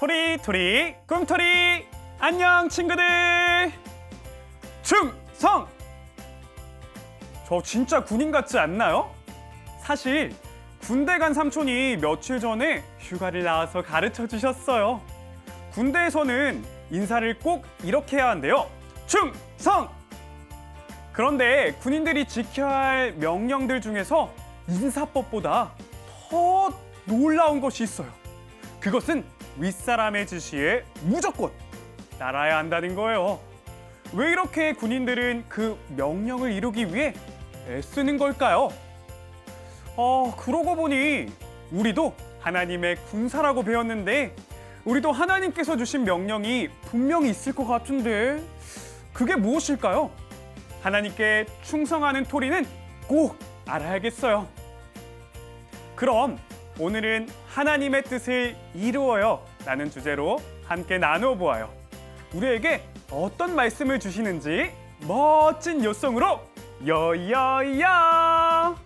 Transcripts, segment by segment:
토리토리 꿈토리 안녕 친구들. 충성! 저 진짜 군인 같지 않나요? 사실 군대 간 삼촌이 며칠 전에 휴가를 나와서 가르쳐 주셨어요. 군대에서는 인사를 꼭 이렇게 해야 한대요. 충성! 그런데 군인들이 지켜야 할 명령들 중에서 인사법보다 더 놀라운 것이 있어요. 그것은 윗사람의 지시에 무조건 따라야 한다는 거예요. 왜 이렇게 군인들은 그 명령을 이루기 위해 애쓰는 걸까요? 그러고 보니 우리도 하나님의 군사라고 배웠는데 우리도 하나님께서 주신 명령이 분명히 있을 것 같은데 그게 무엇일까요? 하나님께 충성하는 토리는 꼭 알아야겠어요. 그럼 오늘은 하나님의 뜻을 이루어요 라는 주제로 함께 나누어 보아요. 우리에게 어떤 말씀을 주시는지 멋진 요송으로 여여여!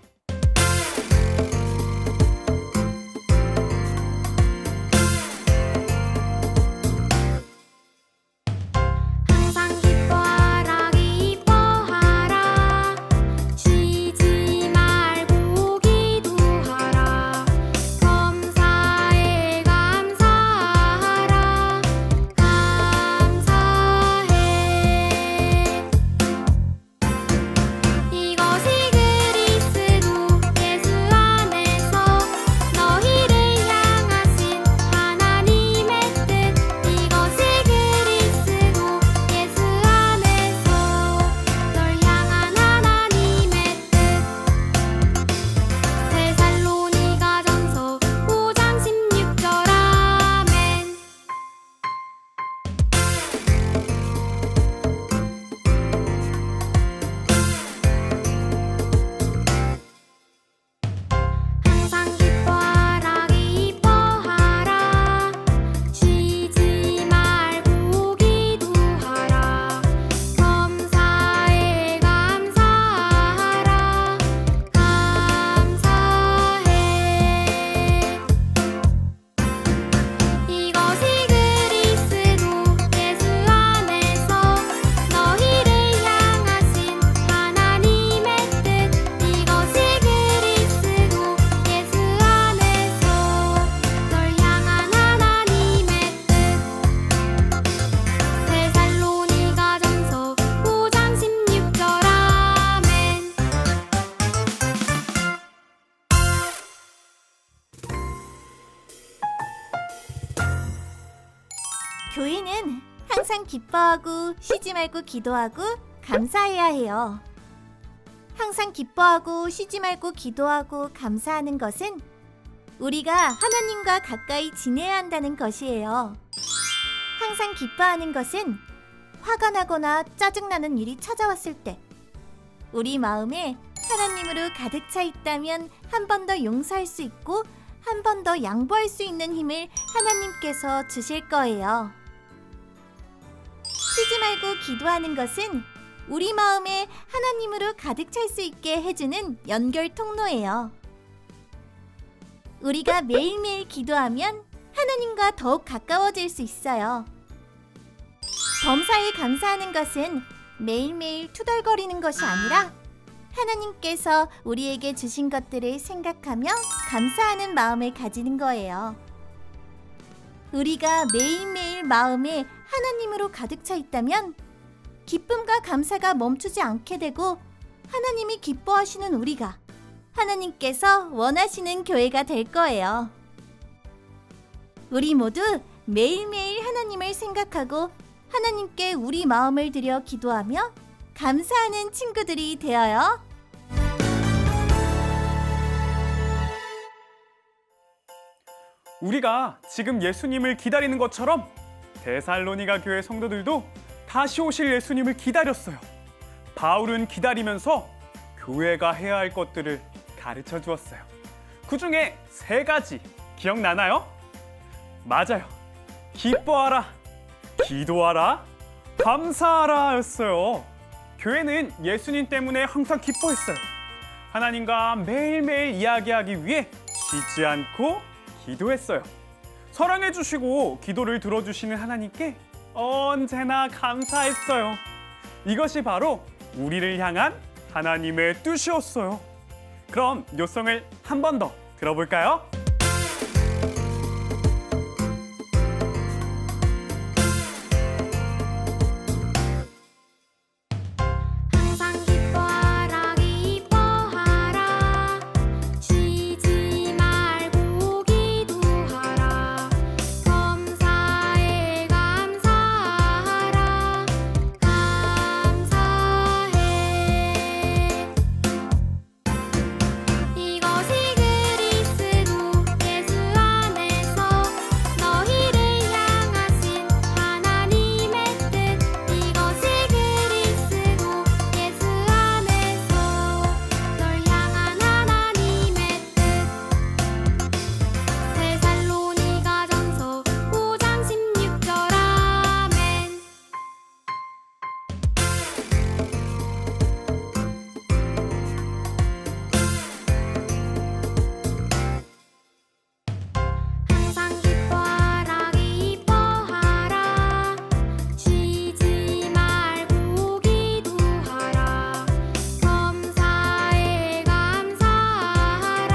항상 기뻐하라 기뻐하라 쉬지 말고 기도하라 감사해 감사하라 감사해 이것이 그리스도 예수 안에서 너희를 향하신 하나님의 뜻 이것이 그리스도 예수 안에서 널 향한 하나님의 뜻 데살로니가전서 5장 16절 아멘. 항상 기뻐하라 기뻐하라 쉬지 말고 기도하라 감사해 감사하라 감사해 이것이 그리스도 예수 안에서 너희를 향하신 하나님의 뜻 이것이 그리스도 예수 안에서 널 향한 하나님의 뜻 데살로니가전서 5장 16절 아멘. 교회는 항상 기뻐하고 쉬지 말고 기도하고 감사해야 해요. 항상 기뻐하고 쉬지 말고 기도하고 감사하는 것은 우리가 하나님과 가까이 지내야 한다는 것이에요. 항상 기뻐하는 것은 화가 나거나 짜증나는 일이 찾아왔을 때 우리 마음에 하나님으로 가득 차 있다면 한 번 더 용서할 수 있고 한 번 더 양보할 수 있는 힘을 하나님께서 주실 거예요. 쉬지 말고 기도하는 것은 우리 마음에 하나님으로 가득 찰 수 있게 해주는 연결 통로예요. 우리가 매일매일 기도하면 하나님과 더욱 가까워질 수 있어요. 범사에 감사하는 것은 매일매일 투덜거리는 것이 아니라 하나님께서 우리에게 주신 것들을 생각하며 감사하는 마음을 가지는 거예요. 우리가 매일매일 마음에 하나님으로 가득 차 있다면 기쁨과 감사가 멈추지 않게 되고 하나님이 기뻐하시는 우리가 하나님께서 원하시는 교회가 될 거예요. 우리 모두 매일매일 하나님을 생각하고 하나님께 우리 마음을 들여 기도하며 감사하는 친구들이 되어요. 우리가 지금 예수님을 기다리는 것처럼 데살로니가 교회 성도들도 다시 오실 예수님을 기다렸어요. 바울은 기다리면서 교회가 해야 할 것들을 가르쳐 주었어요. 그 중에 3가지 기억나나요? 맞아요. 기뻐하라, 기도하라, 감사하라 였어요. 교회는 예수님 때문에 항상 기뻐했어요. 하나님과 매일매일 이야기하기 위해 쉬지 않고 기도했어요. 사랑해 주시고 기도를 들어주시는 하나님께 언제나 감사했어요. 이것이 바로 우리를 향한 하나님의 뜻이었어요. 그럼 요송을 한 번 더 들어볼까요? 항상 기뻐하라 기뻐하라 쉬지 말고 기도하라 범사에 감사하라 감사해 이것이 그리스도 예수 안에서 너희를 향하신 하나님의 뜻 이것이 그리스도 예수 안에서 널 향한 하나님의 뜻 데살로니가전서 5장 16절 아멘 항상 기뻐하라 기뻐하라 쉬지 말고 기도하라 범사에 감사하라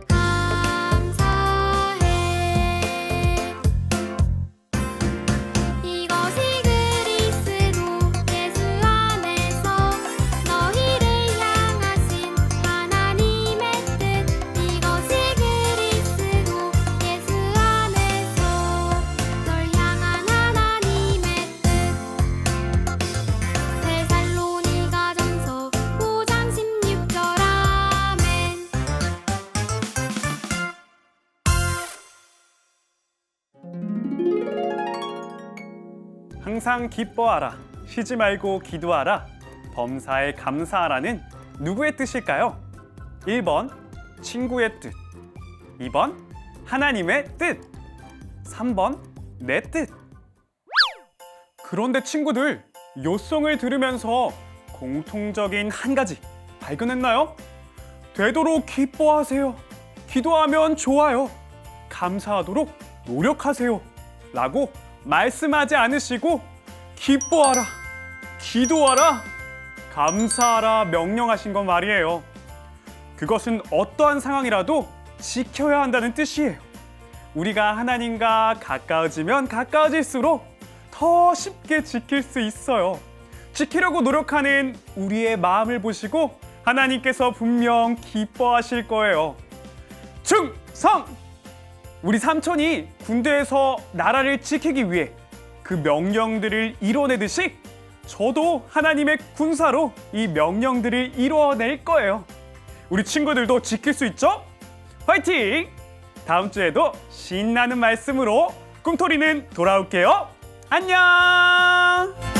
감사해 이것이 그리스도 예수 안에서 너희를 향하신 하나님의 뜻 이것이 그리스도 예수 안에서 널 향한 하나님의 뜻 데살로니가전서 5장 16절 아멘 항상 기뻐하라, 쉬지 말고 기도하라, 범사에 감사하라는 누구의 뜻일까요? 1번 친구의 뜻, 2번 하나님의 뜻, 3번 내 뜻. 그런데 친구들, 요송을 들으면서 공통적인 한 가지 발견했나요? 되도록 기뻐하세요. 기도하면 좋아요. 감사하도록 노력하세요. 라고 말씀하지 않으시고 기뻐하라, 기도하라, 감사하라 명령하신 건 말이에요. 그것은 어떠한 상황이라도 지켜야 한다는 뜻이에요. 우리가 하나님과 가까워지면 가까워질수록 더 쉽게 지킬 수 있어요. 지키려고 노력하는 우리의 마음을 보시고 하나님께서 분명 기뻐하실 거예요. 충성! 우리 삼촌이 군대에서 나라를 지키기 위해 그 명령들을 이뤄내듯이 저도 하나님의 군사로 이 명령들을 이뤄낼 거예요. 우리 친구들도 지킬 수 있죠? 화이팅! 다음 주에도 신나는 말씀으로 꿈토리는 돌아올게요. 안녕!